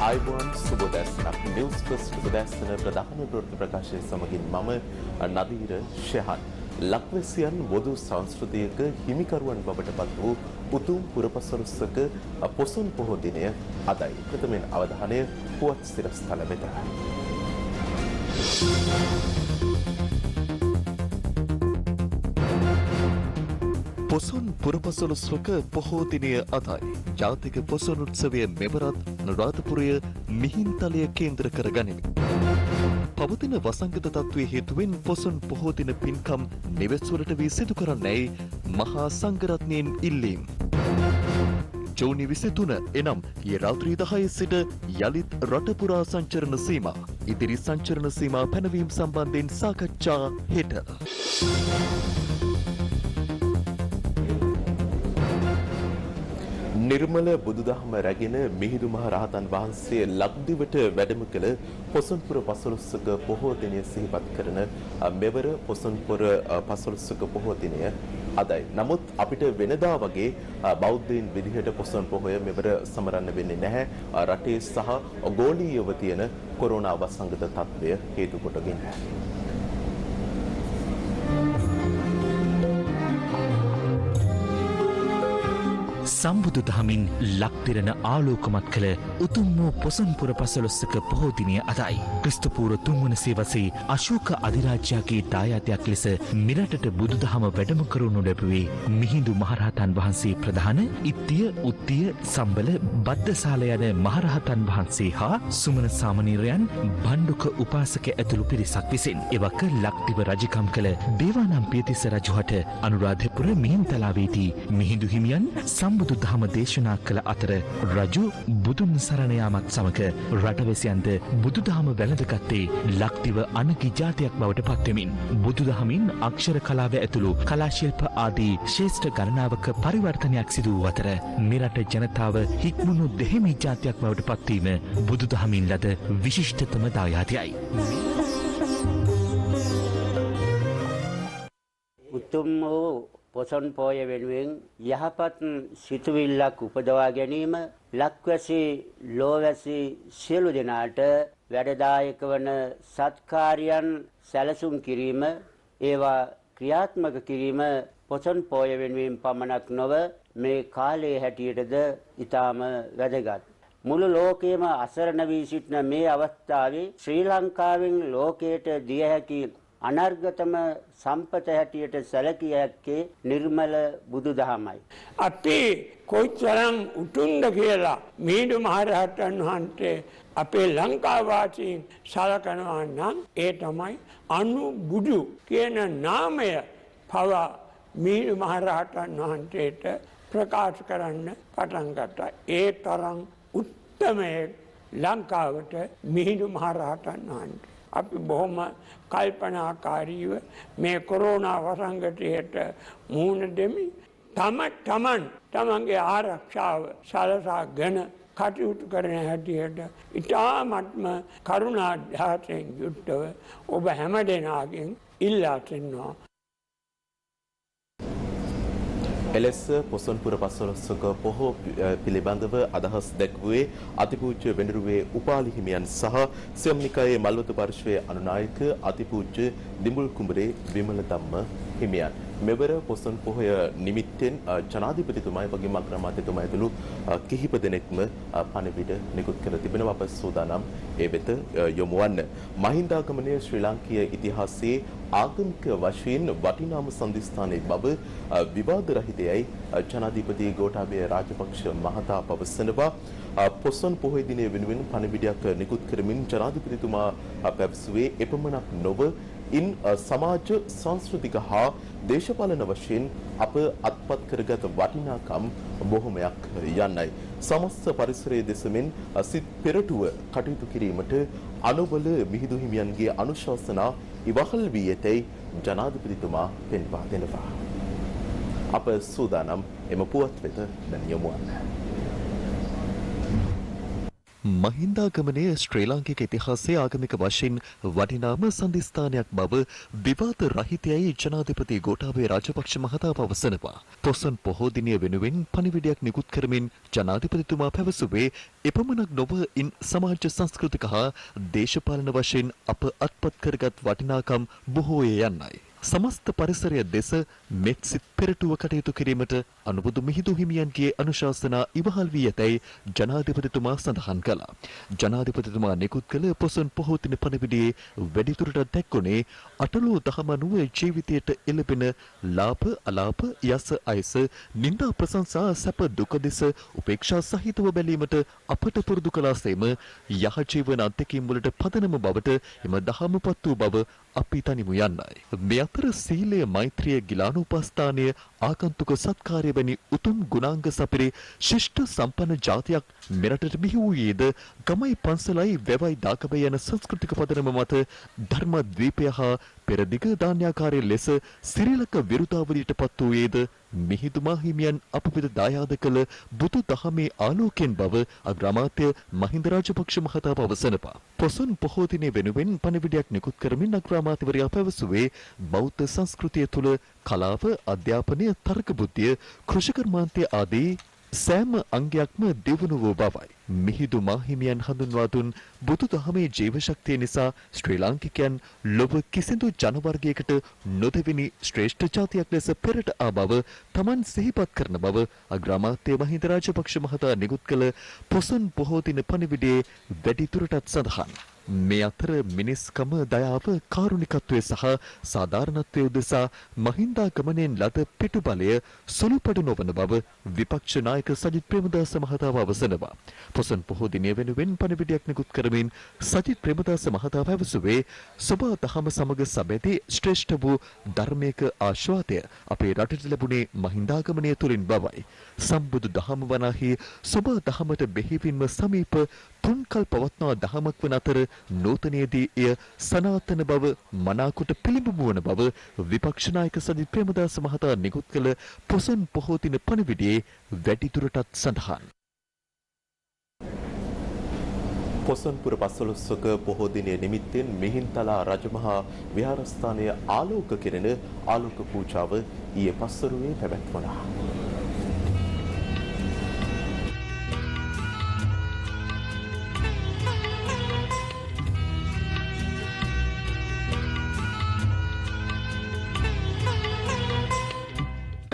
ආයුබෝවන් සුබෝදෑසනක් news first උදෑසන ප්‍රධාන ප්‍රවෘත්ති ප්‍රකාශය සමගින් මම නදීර ෂෙහන්. ලක්වැසියන් බොදු සංස්කෘතියක හිමිකරුවන් බවට පත් වූ උතුම් පුරපසළොස්වක පොසොන් පොහෝ දිනය අදයි. ප්‍රථමයෙන් අවධානය පුවත් සිරස්තල වෙත. පොසොන් පුරපසළොස්වක පොහෝ දිනය අදයි. ජාතික පොසොන් උත්සවය මෙවරත් නුරාධපුරය මිහින්තලය කේන්ද්‍ර කර ගනිමින් පවතින වසංගත තත්ත්වයේ හේතුවෙන් පොසොන් පොහෝ දින පින්කම් නිවෙස්වලට වී සිදු කරන්නැයි මහා සංඝරත්නයෙන් ඉල්ලීම්. ජූනි 23 එනම් ඊයේ රාත්‍රී 10 සිට යළිත් රට පුරා සංචරණ සීමා ඉදිරි සංචරණ සීමා පැනවීම සම්බන්ධයෙන් සාකච්ඡා හෙට. නිර්මල බුදුදහම රැගෙන මිහිඳු මහ රහතන් වහන්සේ ලක්දිවට වැඩම කළ පොසොන්පුර පසළොස්වක පොහෝ දිනය සිහිපත් කරන මෙවර පොසොන්පුර පසළොස්වක පොහෝ දිනය අදයි. නමුත් අපිට වෙනදා වගේ බෞද්ධයින් විදිහට පොසොන් පොහොය මෙවර සමරන්න වෙන්නේ නැහැ. රටේ සහ ගෝලීයව තියෙන කොරෝනා වසංගත තත්ත්වය හේතු කොටගෙන. සම්බුදු දහමින් ලක්තිරණ ආලෝකමත් කළ උතුම් වූ පොසොන්පුර පසළොස්වක පොහෝ දිනය අදයි. ක්‍රිස්තුපූර්ව 3 වන සියවසේ අශෝක අධිරාජ්‍යයාගේ දායාදයක් ලෙස මෙරටට බුදුදහම වැඩම කරනු ලැබුවේ මිහිඳු මහරහතන් වහන්සේ ප්‍රධාන ඉත්තිය උත්තිය සම්බල බද්දසාල යන මහරහතන් වහන්සේ හා සුමන සාමණේරයන් බණ්ඩුක උපාසක ඇතුළු පිරිසක් විසින් එවක ලක්දිව රජකම් කළ දේවානම් පියතිස්ස රජුහට අනුරාධපුර මිහින්තලාවේදී මිහිඳු හිමියන් සම්බුදු දහම දේශනා කළ අතර රජු බුදුන් සරණ යාමත් සමග රටවැසියන්ද බුදුදහම වැළඳගත්තේ ලක්දිව අනගි ජාතියක් බවට පත්වෙමින් බුදුදහමින් අක්ෂර කලාව ඇතුළු කලා ශිල්ප ආදී ශ්‍රේෂ්ඨ ගණනාවක පරිවර්තනයක් සිදු වූ අතර මෙරට ජනතාව හික්මුණු දෙහිමි ජාතියක් බවට පත්වීම බුදුදහමින් ලද විශිෂ්ටතම දායාදයයි. උතුම් වූ පොසොන් පෝය වෙනුවෙන් යහපත් සිතුවිල්ලක් උපදවා ගැනීම ලක්වැසි ලෝවැසි සියලු දෙනාට වැඩදායක වන සත්කාරයන් සැලසුම් කිරීම ඒවා ක්‍රියාත්මක කිරීම පොසොන් පෝය වෙනුවෙන් පමණක් නොව මේ කාලයේ හැටියටද ඊටාම වැදගත්. මුළු ලෝකයේම අසරණ වී සිටින මේ අවස්ථාවේ ශ්‍රී ලංකාවෙන් ලෝකයට දිය හැකි අනර්ගතම සම්පත හැටියට සැලකිය හැක්කේ නිර්මල බුදුදහමයි. අපි කොයිතරම් උතුම්ද කියලා මිහිඳු මහරහතන් වහන්සේ අපේ ලංකාවාසීන් සලකනවා නම් ඒ තමයි අනුබුදු කියන නාමය පවා මිහිඳු මහරහතන් වහන්සේට ප්‍රකාශ කරන්න පටන් ගත්තා. ඒ තරම් උත්තමයේ ලංකාවට මිහිඳු මහරහතන් වහන්සේ. අපි බොහොම කල්පනාකාරීව මේ කොරෝනා වසංගතයට මුහුණ දෙමි. තමන්ගේ ආරක්ෂාව සලසාගෙන කටයුතු කරන හැටියට ඉතාමත්ම කරුණාධාතයෙන් යුක්තව ඔබ හැම දෙනාගෙන් ඉල්ලා සිටිනවා. එලෙස පොසොන්පුර පසළොස්වක පොහෝ පිළිබඳව අදහස් දැක්වුවේ අතිපූජ්‍ය වෙඬරුවේ උපාලි හිමියන් සහ සියම්නිකායේ මල්වතු පරිශ්‍රයේ අනුනායක අතිපූජ්‍ය දිඹුල් කුඹරේ විමල ධම්ම හිමියන්. මෙවර පොසොන් පොහොය නිමිත්තෙන් ජනාධිපතිතුමායි වගේම අග්‍රාමාත්‍යතුමා ඇතුළු කිහිප දෙනෙක්ම පණිවිඩ නිකුත් කර තිබෙනවා. අප සූදානම් ඒ වෙත යොමු වන්න. මහින්දාගමනය ශ්‍රී ලාංකීය ඉතිහාසයේ ආගමික වශයෙන් වටිනාම සන්ධිස්ථානයේ බව විවාද රහිතයයි ජනාධිපති ගෝඨාභය රාජපක්ෂ මහතා පවසනවා. පොසොන් පොහොය දිනය වෙනුවෙන් පණිවිඩයක් නිකුත් කරමින් ජනාධිපතිතුමා පැවසුවේ එපමණක් නොව ඉන් සමාජ සංස්කෘතික හා දේශපාලන වශයෙන් අප අත්පත් කරගත වටිනාකම් බොහොමයක් යන්නයි. සමස්ත පරිසරයේ දෙසමින් සිත් පෙරටුව කටයුතු කිරීමට අනුබල මිහිඳු හිමියන්ගේ අනුශාසනා ඉවහල් වී ඇතැයි ජනාධිපතිතුමා පෙන්වා දෙනවා. අප සූදානම් එම පුවත් වෙත දැන් යමු. මහින්දාගමනය ශ්‍රී ලාංකික ඉතිහාසයේ ආගමික වශයෙන් වටිනාම සන්ධිස්ථානයක් බව විවාද රහිතයයි ජනාධිපති ගෝඨාභය රාජපක්ෂ මහතා පවසනවා. පොසොන් පොහෝ දිනය වෙනුවෙන් පණිවිඩයක් නිකුත් කරමින් ජනාධිපතිතුමා පැවසුවේ එපමණක් නොව ඉන් සමාජ සංස්කෘතික හා දේශපාලන වශයෙන් අප අත්පත් කරගත් වටිනාකම් බොහෝය යන්නයි. සමස්ත පරිසරය දෙස මෙත් සිත් පෙරටුව කටයුතු කිරීමට අනුබුදු මිහිඳු හිමියන්ගේ අනුශාසනා ඉවහල් වී ඇතැයි ජනාධිපතිතුමා සඳහන් කළා. ජනාධිපතිතුමා නිකුත් කළ පොසොන් පොහෝ දින පණිවිඩයේ වැඩිදුරටත් දැක්වුණේ අටලෝ දහම අනුව ජීවිතයට එළඹෙන ලාභ අලාභ යස අයස නිന്ദා ප්‍රශංසා සැප දුක දෙස උපේක්ෂා සහිතව බැලීමට අපට පුරුදු කළාසේම යහ ජීවන අත්දැකීම් වලට පදනම බවට එම දහමපත් වූ බව අපි තනිමු යන්නයි. මේ අතර සීලය මෛත්‍රිය ගිලානුපස්ථානය ආගන්තුක සත්කාරය වැනි උතුම් ගුණාංග සපිරි ශිෂ්ට සම්පන්න ජාතියක් මෙරටට බිහි වූයේද ගමයි පන්සලයි වැවයි දාගබයි යන සංස්කෘතික පදනම මත ධර්මද්වීපය හා පෙරදිග ධාන්‍යාකාරය ලෙස සිරිලක විරුදාවලියට පත් වූයේද මිහිඳු මාහිමියන් අප වෙත දායාද කළ බුදු දහමේ ආලෝකයෙන් බව අග්‍රාමාත්‍ය මහින්ද රාජපක්ෂ මහතා පවසනවා. පොසොන් පොහෝ දිනය වෙනුවෙන් පණිවිඩයක් නිකුත් කරමින් අග්‍රාමාත්‍යවරයා පැවසුවේ බෞද්ධ සංස්කෘතිය තුළ කලාව, අධ්‍යාපනය, තර්ක බුද්ධිය, කෘෂිකර්මාන්තය ආදී සෑම අංගයක්ම දියුණු වූ බවයි. මිහිඳු මාහිමියන් හඳුන්වා දුන් බුදු දහමේ ජීව ශක්තිය නිසා ශ්‍රී ලාංකිකයන් ලොව කිසිදු ජන වර්ගයකට නොදෙවෙනි ශ්‍රේෂ්ඨ ජාතියක් ලෙස පෙරට ආ බව තමන් සිහිපත් කරන බව අග්‍රාමාත්‍ය මහින්ද රාජපක්ෂ මහතා නිකුත් කළ පොසොන් පොහෝ දින පණිවිඩයේ වැඩිදුරටත් සඳහන්. මේ අතර මිනිස්කම, දයාව, කාරුණිකත්වය සහ සාධාරණත්වය උදෙසා මහින්දාගමනයෙන් ලද පිටුබලය සුළුපටු නොවන බව විපක්ෂ නායක සජිත් ප්‍රේමදාස මහතා පවසනවා. පොසොන් පොහෝ දිනය වෙනුවෙන් පණිවිඩයක් නිකුත් කරමින් සජිත් ප්‍රේමදාස මහතා පැවසුවේ සෝබා දහම සමග සබැඳි ශ්‍රේෂ්ඨ වූ ධර්මයක ආශාවතය අපේ රටට ලැබුණේ මහින්දාගමනය තුළින් බවයි. සම්බුදු දහම වනාහි සෝබා දහමට බෙහෙවින්ම සමීප තුන්කල් පවත්නා දහමක් වන අතර නූතනයේදී එය සනාතන බව මනාකොට පිළිඹු වන බව විපක්ෂ නායක සජිත් ප්‍රේමදාස මහතා නිකුත් කළ පොසොන් පොහෝ දින පණිවිඩයේ වැඩිදුරටත් සඳහන්. පොසොන්පුර පස්වලොස්වක පොහෝ දිනය නිමිත්තෙන් මිහින්තලා රජමහා විහාරස්ථානය ආලෝක කෙරෙන ආලෝක පූජාව ඊයේ පස්වරුවේ පැවැත්වුණා.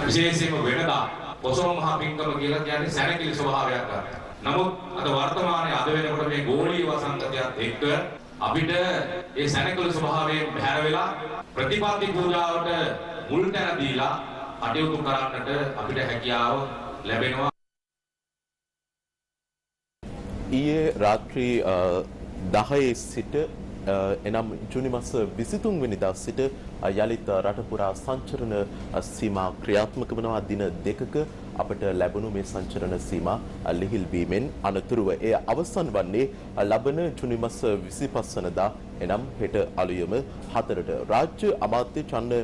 විශේෂයෙන්ම වෙනදා පොසොන් මහා පින්කම කියලා කියන්නේ සැනකෙළි ස්වභාවයක් ගන්න. නමුත් අද වර්තමානයේ අද වෙනකොට මේ ගෝලීය වසංගතයත් එක්ක අපිට ඒ සැනකෙළි ස්වභාවයෙන් බැහැර වෙලා ප්‍රතිපත්ති පූජාවට මුල් තැන දීලා කටයුතු කරන්නට අපිට හැකියාව ලැබෙනවා. ඊයේ රාත්‍රී 10 සිට එනම් ජූනි මාස 23 වෙනිදා සිට යලිත් රට පුරා සංචරණ සීමා ක්‍රියාත්මක වනවා. දින දෙකක අපට ලැබුණු මේ සංචරණ සීමා ලිහිල් වීමෙන් අනතුරුව එය අවසන් වන්නේ ලබන ජූනි මාස 25 වෙනිදා එනම් හෙට අලුයම 4ට. රාජ්‍ය අමාත්‍ය චන්න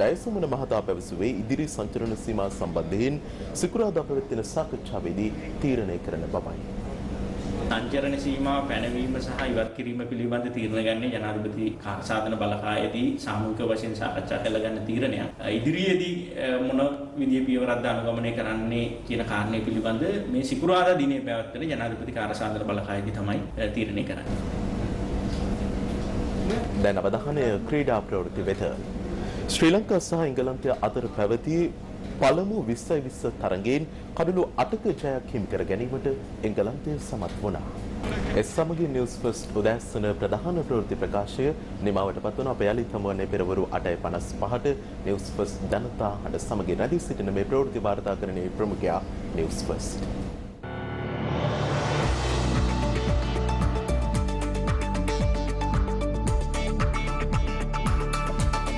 ජයසුමන මහතා පැවසුවේ ඉදිරි සංචරණ සීමා සම්බන්ධයෙන් සිකුරාදා පැවැත්වෙන සාකච්ඡාවේදී තීරණය කරන බවයි. සංචරණ සීමා පැනවීම සහ ඉවත් කිරීම පිළිබඳ තීරණ ගන්නේ ජනාධිපති කාර්යසාධන බලකායේදී සාමූහික වශයෙන් සාකච්ඡා කළ ගන්න තීරණයක්. ඉදිරියේදී මොන විදිහේ පියවරක්ද අනුගමනය කරන්නේ කියන කාරණේ පිළිබඳ මේ සිකුරාදා දිනේ පැවැත්වෙන ජනාධිපති කාර්යසාධන බලකායේදී තමයි තීරණය කරන්නේ. දැන් අවධානය ක්‍රීඩා ප්‍රවෘත්ති වෙත. ශ්‍රී ලංකා සහ එංගලන්තය අතර පැවති පළමු 20-20 තරඟයෙන් කඩලු 8ක ජයක් හිමි කර ගැනීමට එංගලන්තය සමත් වුණා. ඒ සමගින් නිවුස් ෆස්ට් උදෑසන ප්‍රධාන ප්‍රවෘත්ති ප්‍රකාශය නිමවට පත්වන අප යළිත් හමුවන්නේ පෙරවරු 8:55ට නිවුස් ෆස්ට් ජනතා හඬ සමගින් රැඳී සිටින මේ ප්‍රවෘත්ති වාර්තාකරණයේ ප්‍රමුඛයා නිවුස් ෆස්ට්.